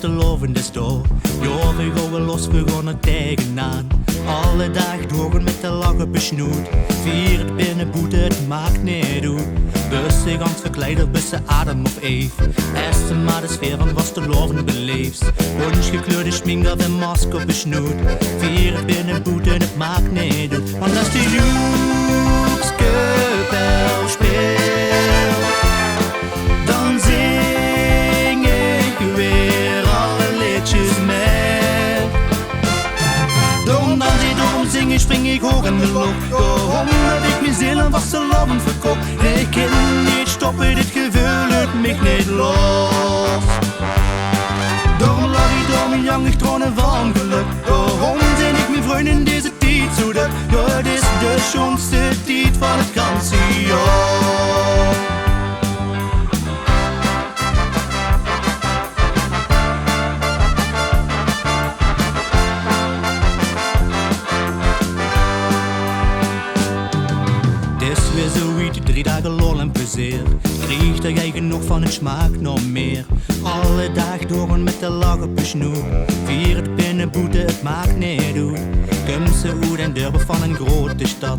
vastelovend is door. Ja, we gaan weer los, we gaan er tegenaan. Alle dag door met de lach op je snoet. Vier het binnen boete, het maakt niet uit. Bussen gans verkleider, bussen Adam of Eve. Eerste maar de sfeer van vastelovend beleefs. Wunsch gekleurde schminker en masker op je snoet. Vier het binnen boete, het maakt niet uit. Want als de joekskapel speelt, dan zing ik weer alle liedjes met. Daarom zing ik, spring ik hoog in de lucht. Daarom heb ik mijn ziel en vastelovend verkocht. Ik kan niet stoppen, dit gevoel uit mij niet los. Daarom lag ik door mijn jangig tronen van geluk. Daarom zing ik mijn vrienden in deze tijd zo druk. Ja, het is de schoonste tijd van het ganse jaar. Het is weer zoiets, 3 dagen lol en plezier. Kreeg er jij genoeg van het smaak nog meer. Alle dag door met de lach op je snoer. Vier het binnenboete, het maakt niet uit. Kom ze uit en durven van een grote stad.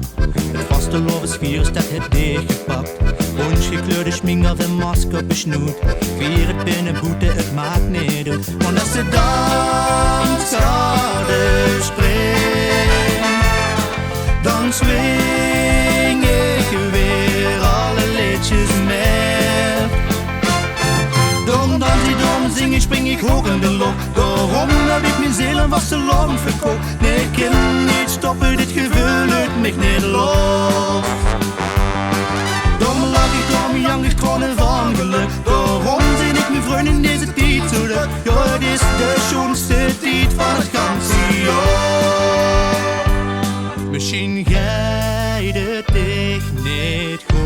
Het vastelovensvier staat het dichtgepakt. Wunsch gekleurde schminker en masker op je snoet. Vier het binnenboete, het maakt niet uit. Want als de danskade springt, dan swing ik weer alle liedjes met. Dan zing ik, spring ik hoog in de lucht. Daarom heb ik mijn ziel en vastelovend verkocht. Nee, ik kan niet stoppen, dit gevoel uit mij niet los. Daarom lag ik door mijn jangig tronen van geluk. Daarom zing ik mijn vrienden in deze tijd zo druk. Ja, het is de schoonste tijd van het ganse jaar. Misschien gaat het echt niet goed.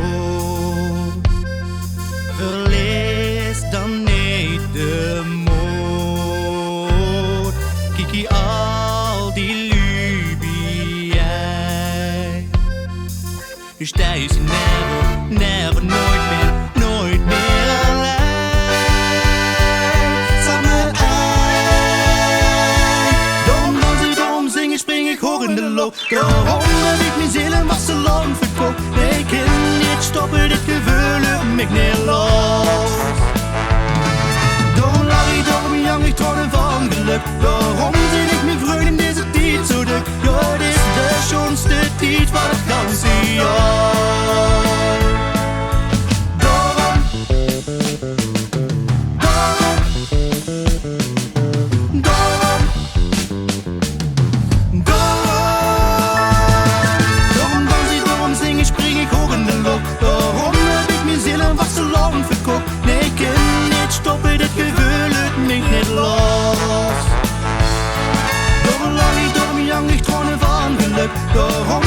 Verlies dan niet de moed. Kijk je al die lubie uit. Dus daar is never, nooit meer alleen. Samen eind. Daarom zing ik, spring ik hoog in de lucht. Daarom heb ik mijn ziel en vastelovend verkocht. Ik kan niet stoppen, dit gevoel uit mij niet los. Daarom lag ik door mijn jangig tronen van geluk. Daarom zing ik mijn vreugde in deze tijd zo druk. Ja, het is de schoonste tijd van het ganse jaar. Daarom zing ik, spring ik hoog in de lucht. Daarom heb ik mijn ziel en vastelovend verkocht. Nee, ik kan niet stoppen, dit gevoel uit mij niet los. Daarom lag ik door mijn jangig tronen van geluk. Daarom